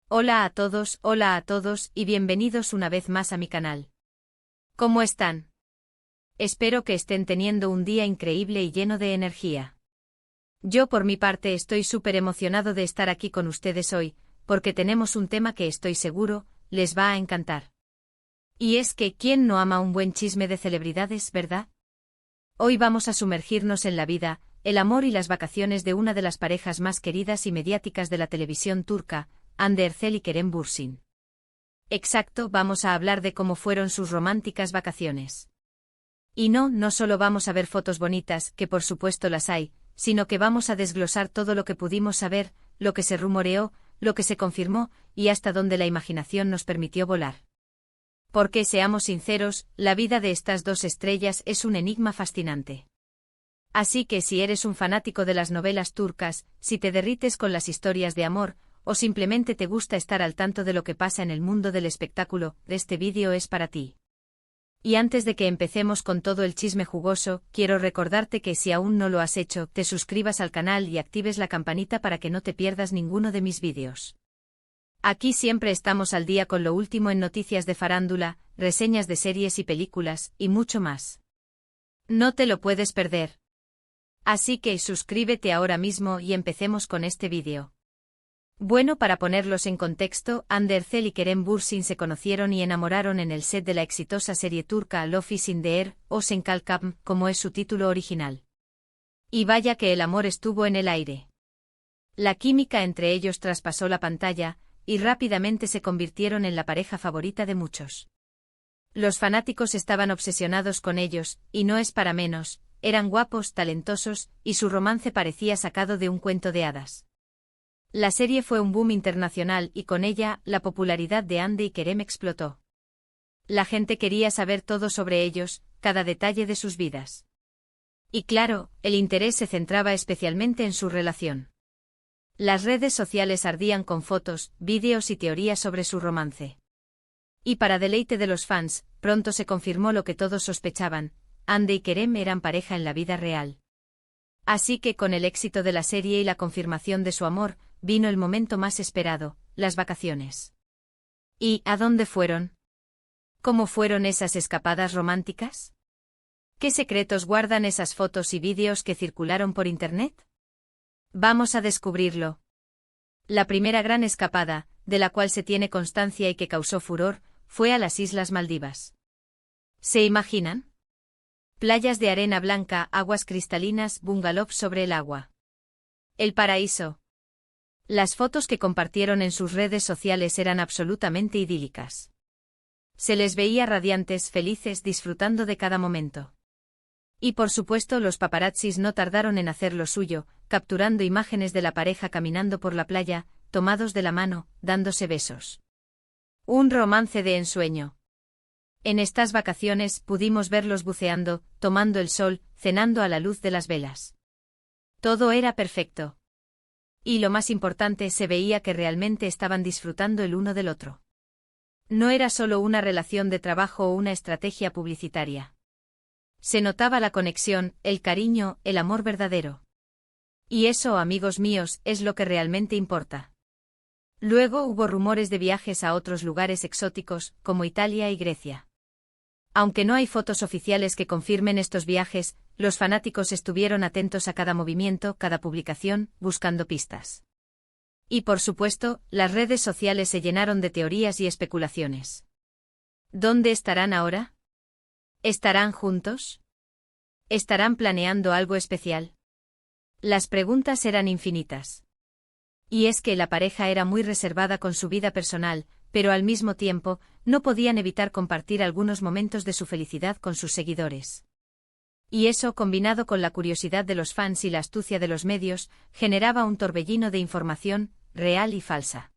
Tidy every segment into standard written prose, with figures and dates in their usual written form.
Hola a todos y bienvenidos una vez más a mi canal. ¿Cómo están? Espero que estén teniendo un día increíble y lleno de energía. Yo por mi parte estoy súper emocionado de estar aquí con ustedes hoy, porque tenemos un tema que estoy seguro, les va a encantar. Y es que, ¿quién no ama un buen chisme de celebridades, verdad? Hoy vamos a sumergirnos en la vida, el amor y las vacaciones de una de las parejas más queridas y mediáticas de la televisión turca, Hande Erçel y Kerem Bürsin. Exacto, vamos a hablar de cómo fueron sus románticas vacaciones. Y no solo vamos a ver fotos bonitas, que por supuesto las hay, sino que vamos a desglosar todo lo que pudimos saber, lo que se rumoreó, lo que se confirmó, y hasta donde la imaginación nos permitió volar. Porque, seamos sinceros, la vida de estas dos estrellas es un enigma fascinante. Así que si eres un fanático de las novelas turcas, si te derrites con las historias de amor, o simplemente te gusta estar al tanto de lo que pasa en el mundo del espectáculo, este vídeo es para ti. Y antes de que empecemos con todo el chisme jugoso, quiero recordarte que si aún no lo has hecho, te suscribas al canal y actives la campanita para que no te pierdas ninguno de mis vídeos. Aquí siempre estamos al día con lo último en noticias de farándula, reseñas de series y películas, y mucho más. No te lo puedes perder. Así que suscríbete ahora mismo y empecemos con este vídeo. Bueno, para ponerlos en contexto, Hande Erçel y Kerem Bürsin se conocieron y enamoraron en el set de la exitosa serie turca Love is in the Air, o Sen Kalkam, como es su título original. Y vaya que el amor estuvo en el aire. La química entre ellos traspasó la pantalla, y rápidamente se convirtieron en la pareja favorita de muchos. Los fanáticos estaban obsesionados con ellos, y no es para menos, eran guapos, talentosos, y su romance parecía sacado de un cuento de hadas. La serie fue un boom internacional y con ella, la popularidad de Hande y Kerem explotó. La gente quería saber todo sobre ellos, cada detalle de sus vidas. Y claro, el interés se centraba especialmente en su relación. Las redes sociales ardían con fotos, vídeos y teorías sobre su romance. Y para deleite de los fans, pronto se confirmó lo que todos sospechaban, Hande y Kerem eran pareja en la vida real. Así que con el éxito de la serie y la confirmación de su amor, vino el momento más esperado, las vacaciones. ¿Y a dónde fueron? ¿Cómo fueron esas escapadas románticas? ¿Qué secretos guardan esas fotos y vídeos que circularon por internet? Vamos a descubrirlo. La primera gran escapada, de la cual se tiene constancia y que causó furor, fue a las Islas Maldivas. ¿Se imaginan? Playas de arena blanca, aguas cristalinas, bungalows sobre el agua. El paraíso. Las fotos que compartieron en sus redes sociales eran absolutamente idílicas. Se les veía radiantes, felices, disfrutando de cada momento. Y por supuesto los paparazzis no tardaron en hacer lo suyo, capturando imágenes de la pareja caminando por la playa, tomados de la mano, dándose besos. Un romance de ensueño. En estas vacaciones pudimos verlos buceando, tomando el sol, cenando a la luz de las velas. Todo era perfecto. Y lo más importante, se veía que realmente estaban disfrutando el uno del otro. No era solo una relación de trabajo o una estrategia publicitaria. Se notaba la conexión, el cariño, el amor verdadero. Y eso, amigos míos, es lo que realmente importa. Luego hubo rumores de viajes a otros lugares exóticos, como Italia y Grecia. Aunque no hay fotos oficiales que confirmen estos viajes, los fanáticos estuvieron atentos a cada movimiento, cada publicación, buscando pistas. Y por supuesto, las redes sociales se llenaron de teorías y especulaciones. ¿Dónde estarán ahora? ¿Estarán juntos? ¿Estarán planeando algo especial? Las preguntas eran infinitas. Y es que la pareja era muy reservada con su vida personal, pero al mismo tiempo, no podían evitar compartir algunos momentos de su felicidad con sus seguidores. Y eso, combinado con la curiosidad de los fans y la astucia de los medios, generaba un torbellino de información, real y falsa.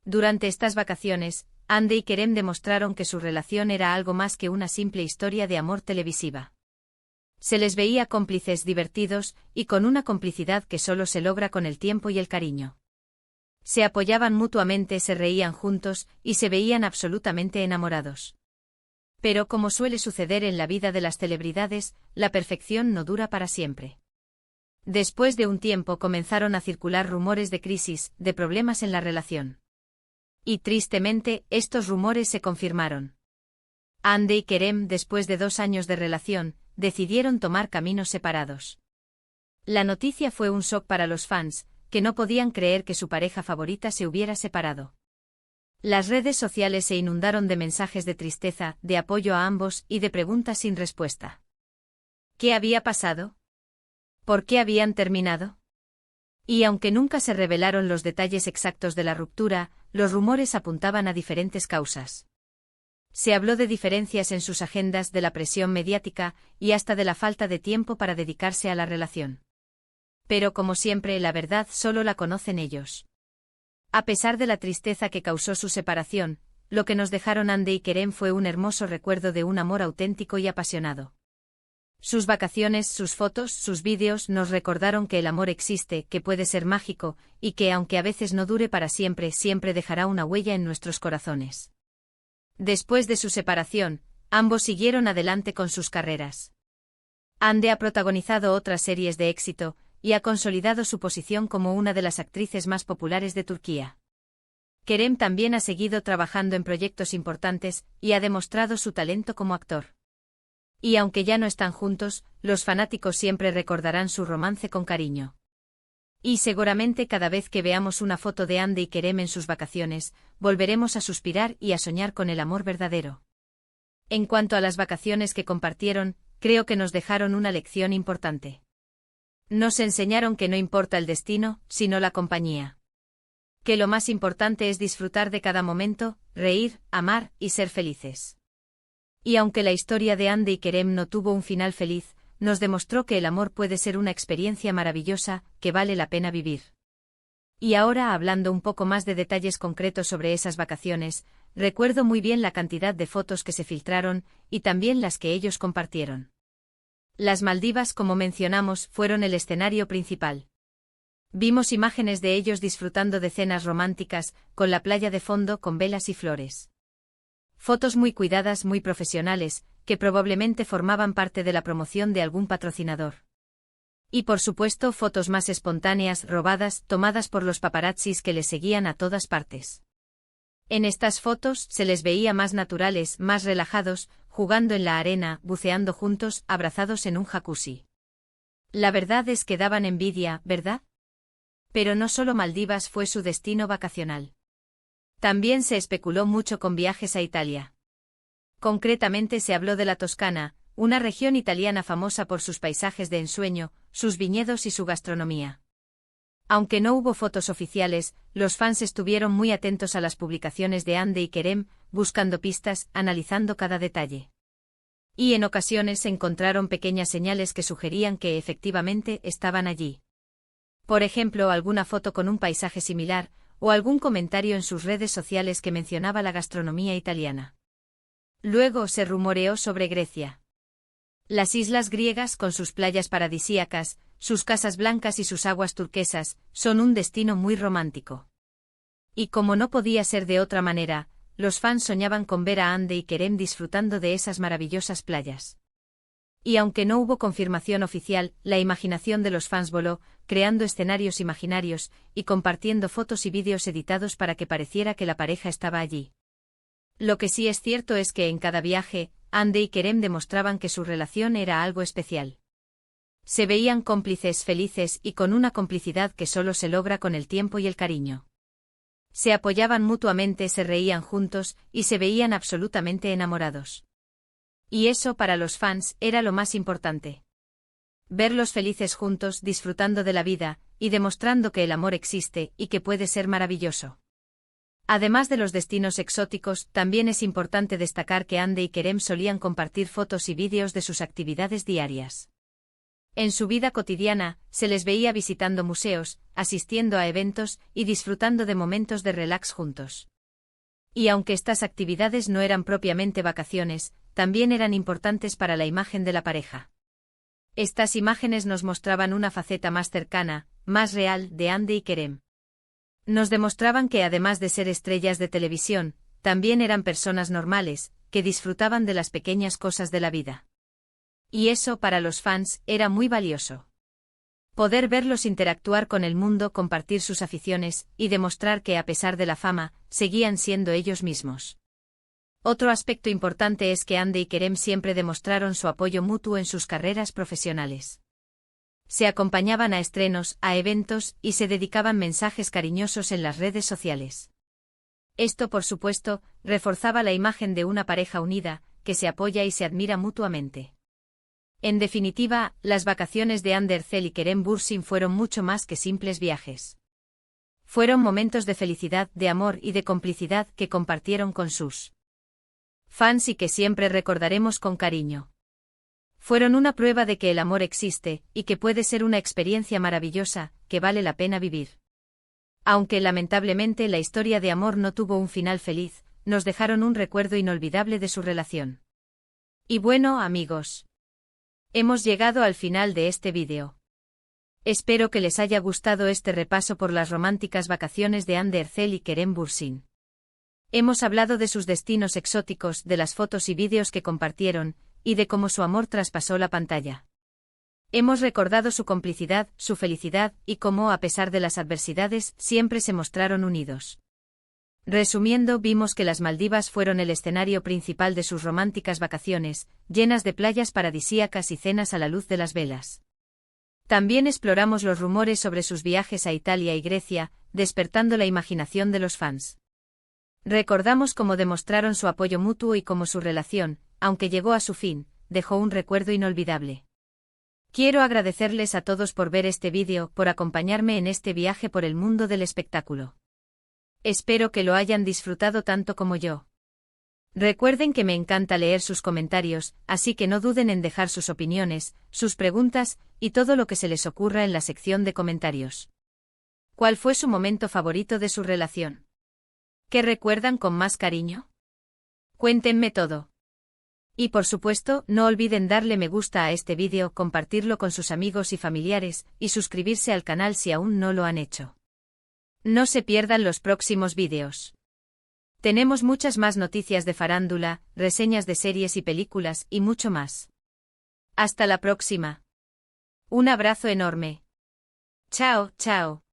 Durante estas vacaciones, Hande y Kerem demostraron que su relación era algo más que una simple historia de amor televisiva. Se les veía cómplices, divertidos, y con una complicidad que solo se logra con el tiempo y el cariño. Se apoyaban mutuamente, se reían juntos, y se veían absolutamente enamorados. Pero como suele suceder en la vida de las celebridades, la perfección no dura para siempre. Después de un tiempo comenzaron a circular rumores de crisis, de problemas en la relación. Y tristemente, estos rumores se confirmaron. Hande y Kerem, después de 2 años de relación, decidieron tomar caminos separados. La noticia fue un shock para los fans, que no podían creer que su pareja favorita se hubiera separado. Las redes sociales se inundaron de mensajes de tristeza, de apoyo a ambos y de preguntas sin respuesta. ¿Qué había pasado? ¿Por qué habían terminado? Y aunque nunca se revelaron los detalles exactos de la ruptura, los rumores apuntaban a diferentes causas. Se habló de diferencias en sus agendas, de la presión mediática y hasta de la falta de tiempo para dedicarse a la relación. Pero como siempre, la verdad solo la conocen ellos. A pesar de la tristeza que causó su separación, lo que nos dejaron Hande y Kerem fue un hermoso recuerdo de un amor auténtico y apasionado. Sus vacaciones, sus fotos, sus vídeos nos recordaron que el amor existe, que puede ser mágico, y que aunque a veces no dure para siempre, siempre dejará una huella en nuestros corazones. Después de su separación, ambos siguieron adelante con sus carreras. Hande ha protagonizado otras series de éxito, y ha consolidado su posición como una de las actrices más populares de Turquía. Kerem también ha seguido trabajando en proyectos importantes, y ha demostrado su talento como actor. Y aunque ya no están juntos, los fanáticos siempre recordarán su romance con cariño. Y seguramente cada vez que veamos una foto de Hande y Kerem en sus vacaciones, volveremos a suspirar y a soñar con el amor verdadero. En cuanto a las vacaciones que compartieron, creo que nos dejaron una lección importante. Nos enseñaron que no importa el destino, sino la compañía. Que lo más importante es disfrutar de cada momento, reír, amar y ser felices. Y aunque la historia de Hande y Kerem no tuvo un final feliz, nos demostró que el amor puede ser una experiencia maravillosa, que vale la pena vivir. Y ahora, hablando un poco más de detalles concretos sobre esas vacaciones, recuerdo muy bien la cantidad de fotos que se filtraron, y también las que ellos compartieron. Las Maldivas, como mencionamos, fueron el escenario principal. Vimos imágenes de ellos disfrutando de cenas románticas, con la playa de fondo con velas y flores. Fotos muy cuidadas, muy profesionales, que probablemente formaban parte de la promoción de algún patrocinador. Y por supuesto fotos más espontáneas, robadas, tomadas por los paparazzis que les seguían a todas partes. En estas fotos se les veía más naturales, más relajados, jugando en la arena, buceando juntos, abrazados en un jacuzzi. La verdad es que daban envidia, ¿verdad? Pero no solo Maldivas fue su destino vacacional. También se especuló mucho con viajes a Italia. Concretamente se habló de la Toscana, una región italiana famosa por sus paisajes de ensueño, sus viñedos y su gastronomía. Aunque no hubo fotos oficiales, los fans estuvieron muy atentos a las publicaciones de Hande y Kerem, buscando pistas, analizando cada detalle. Y en ocasiones se encontraron pequeñas señales que sugerían que efectivamente estaban allí. Por ejemplo, alguna foto con un paisaje similar, o algún comentario en sus redes sociales que mencionaba la gastronomía italiana. Luego se rumoreó sobre Grecia. Las islas griegas, con sus playas paradisíacas, sus casas blancas y sus aguas turquesas, son un destino muy romántico. Y como no podía ser de otra manera, los fans soñaban con ver a Hande y Kerem disfrutando de esas maravillosas playas. Y aunque no hubo confirmación oficial, la imaginación de los fans voló, creando escenarios imaginarios, y compartiendo fotos y vídeos editados para que pareciera que la pareja estaba allí. Lo que sí es cierto es que en cada viaje, Hande y Kerem demostraban que su relación era algo especial. Se veían cómplices, felices y con una complicidad que solo se logra con el tiempo y el cariño. Se apoyaban mutuamente, se reían juntos, y se veían absolutamente enamorados. Y eso para los fans era lo más importante. Verlos felices juntos, disfrutando de la vida, y demostrando que el amor existe y que puede ser maravilloso. Además de los destinos exóticos, también es importante destacar que Hande y Kerem solían compartir fotos y vídeos de sus actividades diarias. En su vida cotidiana, se les veía visitando museos, asistiendo a eventos y disfrutando de momentos de relax juntos. Y aunque estas actividades no eran propiamente vacaciones, también eran importantes para la imagen de la pareja. Estas imágenes nos mostraban una faceta más cercana, más real, de Hande y Kerem. Nos demostraban que además de ser estrellas de televisión, también eran personas normales, que disfrutaban de las pequeñas cosas de la vida. Y eso para los fans era muy valioso. Poder verlos interactuar con el mundo, compartir sus aficiones, y demostrar que a pesar de la fama, seguían siendo ellos mismos. Otro aspecto importante es que Ande y Kerem siempre demostraron su apoyo mutuo en sus carreras profesionales. Se acompañaban a estrenos, a eventos, y se dedicaban mensajes cariñosos en las redes sociales. Esto, por supuesto, reforzaba la imagen de una pareja unida, que se apoya y se admira mutuamente. En definitiva, las vacaciones de Hande Erçel y Kerem Bürsin fueron mucho más que simples viajes. Fueron momentos de felicidad, de amor y de complicidad que compartieron con sus fans y que siempre recordaremos con cariño. Fueron una prueba de que el amor existe, y que puede ser una experiencia maravillosa, que vale la pena vivir. Aunque lamentablemente la historia de amor no tuvo un final feliz, nos dejaron un recuerdo inolvidable de su relación. Y bueno, amigos, hemos llegado al final de este vídeo. Espero que les haya gustado este repaso por las románticas vacaciones de Hande Erçel y Kerem Bürsin. Hemos hablado de sus destinos exóticos, de las fotos y vídeos que compartieron, y de cómo su amor traspasó la pantalla. Hemos recordado su complicidad, su felicidad, y cómo, a pesar de las adversidades, siempre se mostraron unidos. Resumiendo, vimos que las Maldivas fueron el escenario principal de sus románticas vacaciones, llenas de playas paradisíacas y cenas a la luz de las velas. También exploramos los rumores sobre sus viajes a Italia y Grecia, despertando la imaginación de los fans. Recordamos cómo demostraron su apoyo mutuo y cómo su relación, aunque llegó a su fin, dejó un recuerdo inolvidable. Quiero agradecerles a todos por ver este vídeo, por acompañarme en este viaje por el mundo del espectáculo. Espero que lo hayan disfrutado tanto como yo. Recuerden que me encanta leer sus comentarios, así que no duden en dejar sus opiniones, sus preguntas, y todo lo que se les ocurra en la sección de comentarios. ¿Cuál fue su momento favorito de su relación? ¿Qué recuerdan con más cariño? Cuéntenme todo. Y por supuesto, no olviden darle me gusta a este vídeo, compartirlo con sus amigos y familiares, y suscribirse al canal si aún no lo han hecho. No se pierdan los próximos vídeos. Tenemos muchas más noticias de farándula, reseñas de series y películas, y mucho más. Hasta la próxima. Un abrazo enorme. Chao, chao.